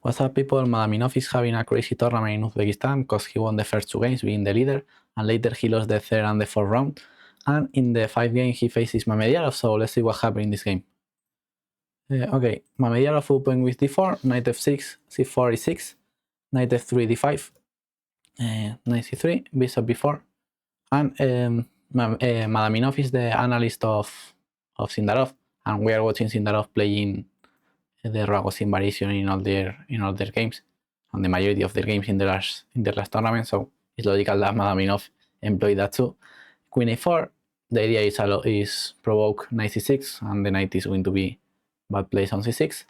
What's up, people? Madaminov is having a crazy tournament in Uzbekistan because he won the first 2 games being the leader, and later he lost the third and the fourth round. And in the 5th game he faces Mamediyarov, so let's see what happened in this game. Okay, Mamediyarov opened with d4, knight f6, c4 e6, knight f3 d5, knight c3, bishop b4, and Madaminov is the analyst of Sindarov, and we are watching Sindarov playing the Rogozin variation in all their games, and the majority of their games in the last tournament. So it's logical that Madaminov employed that too. Queen a4. The idea is provoke knight c6, and the knight is going to be bad place on c6.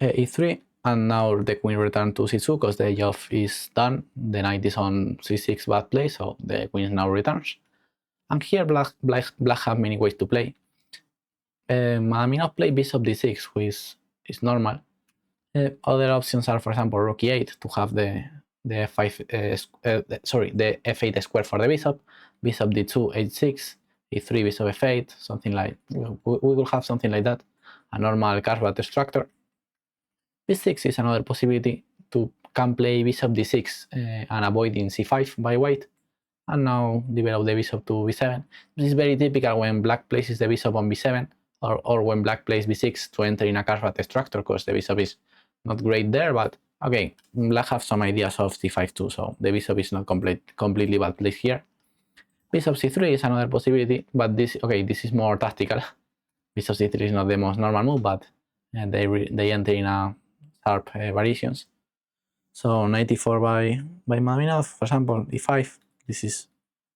e3, and now the queen returned to c2 because the job is done. The knight is on c6 bad place, so the queen now returns. And here black have many ways to play. Madaminov played bishop d6, which is normal. Other options are, for example, rook e8 to have the f8 square for the bishop d2 h6, e3 bishop f8, something like we will have something like that, a normal Karlsbad structure. b6 is another possibility to can play bishop d6 and avoiding c5 by white, and now develop the bishop to b7. This is very typical when black places the bishop on b7, or when black plays b6 to enter in a Karlsbad structure, because the bishop is not great there. But okay, black have some ideas of c5 too, so the bishop is not completely bad place here. Bishop c3 is another possibility, but this is more tactical. Bishop c3 is not the most normal move, but they enter in a sharp variations. So knight e4 by Madaminov, for example, e5. This is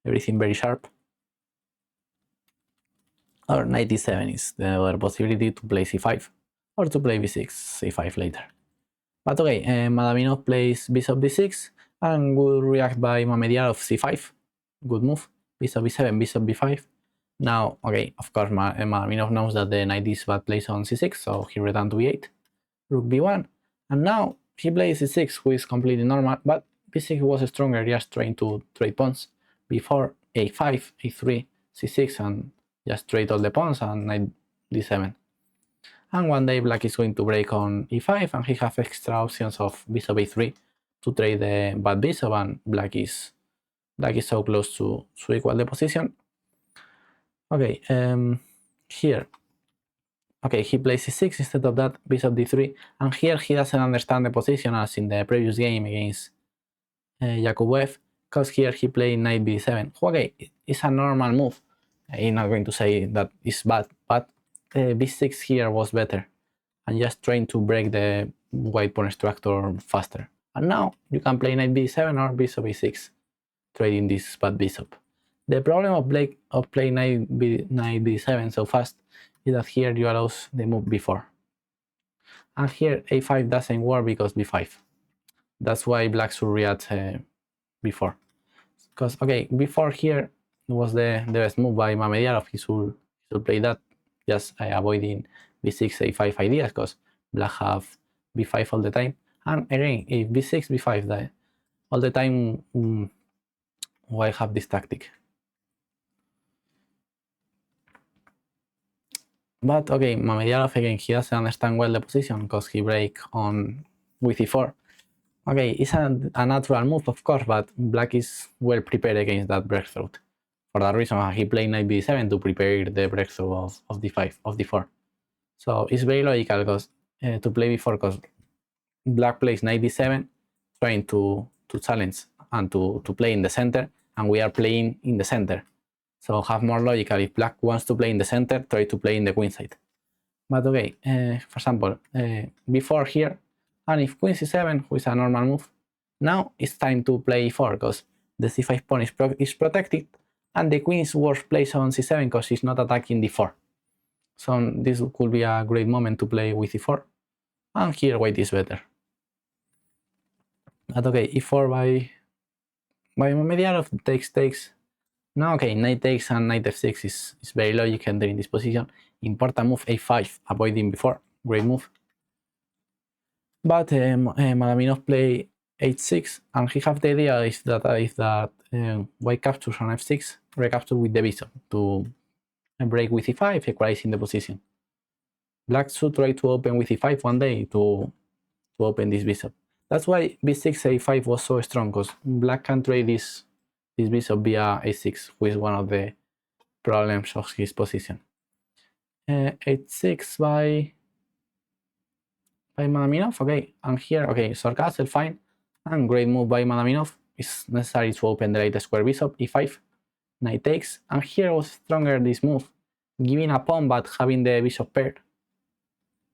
everything very sharp. Or knight e7 is the other possibility to play c5, or to play b6, c5 later. But okay, Madaminov plays bishop d6, and will react by Mamediyarov c5. Good move. Bishop b7, bishop b5. Now, okay, of course, Madaminov knows that the knight is bad place on c6, so he returned to e8. Rook b1, and now he plays c6, which is completely normal, but b6 was stronger, just trying to trade pawns. b4, a5, a3, c6, and just trade all the pawns, and knight d7. And one day black is going to break on e5, and he has extra options of bishop a3 to trade the bad bishop, and black is so close to equal the position. Okay, here, okay, he plays c6 instead of that, bishop d3, and here he doesn't understand the position as in the previous game against Yakubev, because here he played knight b7. Okay, it's a normal move. I'm not going to say that it's bad, but b6 here was better, and just trying to break the white pawn structure faster. And now you can play knight b7 or bishop a6, trading this bad bishop. The problem of playing knight b7 so fast is that here you allow the move b4, and here a5 doesn't work because b5. That's why black should react b4, because okay, b4 here was the best move by Mamediyarov. He should play that, just avoiding b6 a5 ideas, because black have b5 all the time. And again, if b6 b5 all the time, why have this tactic? But okay, Mamediyarov again, he doesn't understand well the position because he break on with e4. Okay, it's a natural move, of course, but black is well prepared against that breakthrough. For that reason, he played knight b7 to prepare the breakthrough of d4. So it's very logical because to play b4, because black plays knight d7, trying to challenge and to play in the center, and we are playing in the center. So have more logical, if black wants to play in the center, try to play in the queen side. But okay, for example, b4 here, and if queen c7, which is a normal move, now it's time to play e4, because the c5 pawn is protected, and the queen is worse placed on c7 because she's not attacking d4. So this could be a great moment to play with e4, and here white is better. But okay, e4 by Mamediyarov, takes. Now okay, knight takes and knight f6 is very logical entering this position. Important move a5, avoiding b4, great move. But Madaminov play h6, and he have the idea is that white captures on f6, recapture with the bishop to break with e5, equalizing the position. Black should try to open with e5 one day to to open this bishop. That's why b6 a5 was so strong, because black can trade this bishop via a6, which is one of the problems of his position. h6 by Madaminov. Okay, and here, okay, short castle, fine, and great move by Madaminov. It's necessary to open the late square bishop, e5, knight takes, and here was stronger this move, giving a pawn but having the bishop paired.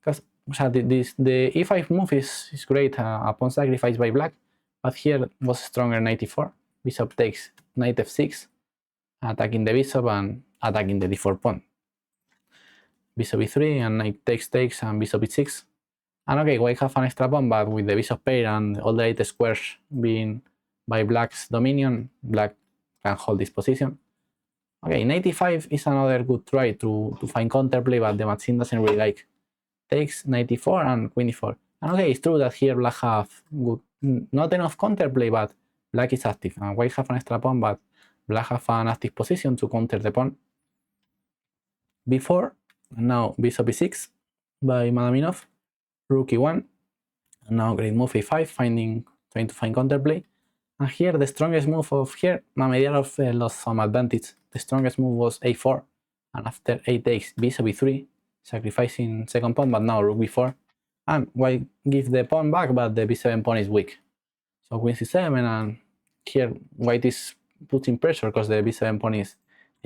Because the e5 move is great, a pawn sacrifice by black, but here was stronger knight e4, bishop takes, knight f6, attacking the bishop and attacking the d4 pawn. Bishop e3 and knight takes and bishop e6. And okay, white have an extra pawn, but with the bishop pair and all the 8 squares being by black's dominion, black can hold this position. Okay, knight e5 is another good try to find counterplay, but the machine doesn't really like. Takes knight e4 and queen e4. And okay, it's true that here black have good, not enough counterplay, but black is active. And white have an extra pawn, but black have an active position to counter the pawn. b4, and now bishop e6 by Madaminov, rook e1, and now great move a5, trying to find counterplay. And here the strongest move of here, Mamediarov lost some advantage. The strongest move was a4, and after a takes, bishop e3, sacrificing second pawn, but now rook b4, and white gives the pawn back, but the b7 pawn is weak. So queen c7, and here white is putting pressure because the b7 pawn is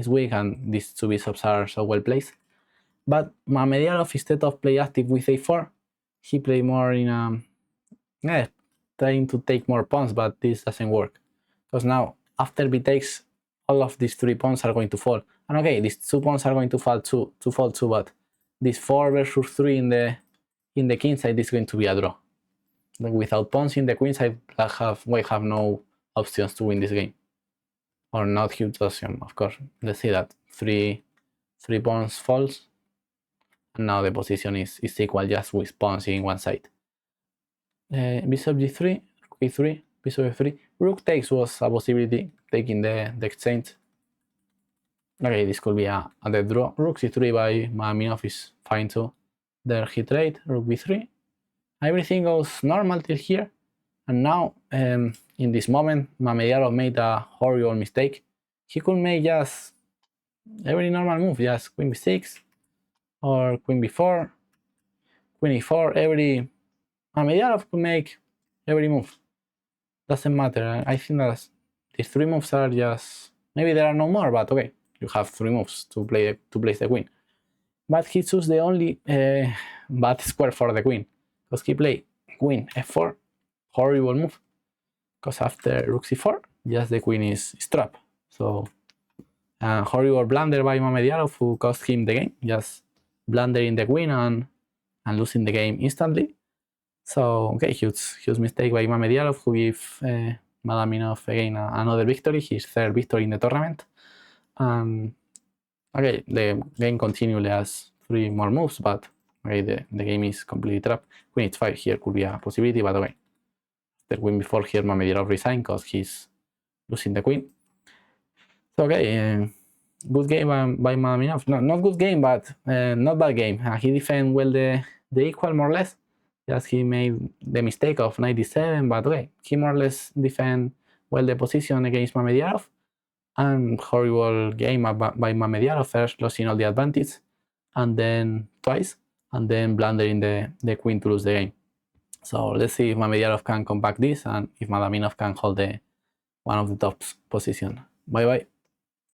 weak, and these two bishops are so well placed. But Mamediarov, instead of play active with a4, he played more in trying to take more pawns, but this doesn't work. Because now, after b takes, all of these 3 pawns are going to fall. And okay, these 2 pawns are going to fall too, but this 4 versus 3 in the king side is going to be a draw. Like without pawns in the queen side, white have no options to win this game. Or not huge option, of course. Let's see that 3 pawns falls, and now the position is equal just with pawns in one side. Bishop g3, rook e3, bishop f3. Rook takes was a possibility, taking the exchange. Okay, this could be a dead draw. Rook c3 by Madaminov is fine too. There he trade, rook b3. Everything goes normal till here. And now, in this moment, Mamediarov made a horrible mistake. He could make just every normal move, just queen b6 or queen b4, queen e4, Mamediarov could make every move. Doesn't matter. I think that these 3 moves are just, maybe there are no more, but okay, you have 3 moves to place the queen. But he chose the only bad square for the queen, because he played queen f4, horrible move, because after rook c4, just the queen is trapped. So horrible blunder by Mamediarov, who cost him the game, just blundering the queen and losing the game instantly. So okay, huge mistake by Mamediarov, who gave Madaminov again another victory, his 3rd victory in the tournament. Okay, the game continued as 3 more moves, but okay, the game is completely trapped. Queen h5 here could be a possibility, but okay. After queen before here, Mamediarov resigned because he's losing the queen. So okay, good game by Madaminov. No, not good game, but not bad game. He defended well the equal, more or less. Just he made the mistake of knight d7, but okay, he more or less defend well the position against Mamediarov. And horrible game by Mamediarov, first losing all the advantage, and then twice, and then blundering the queen to lose the game. So let's see if Mamediarov can come back this, and if Madaminov can hold one of the top position. Bye bye.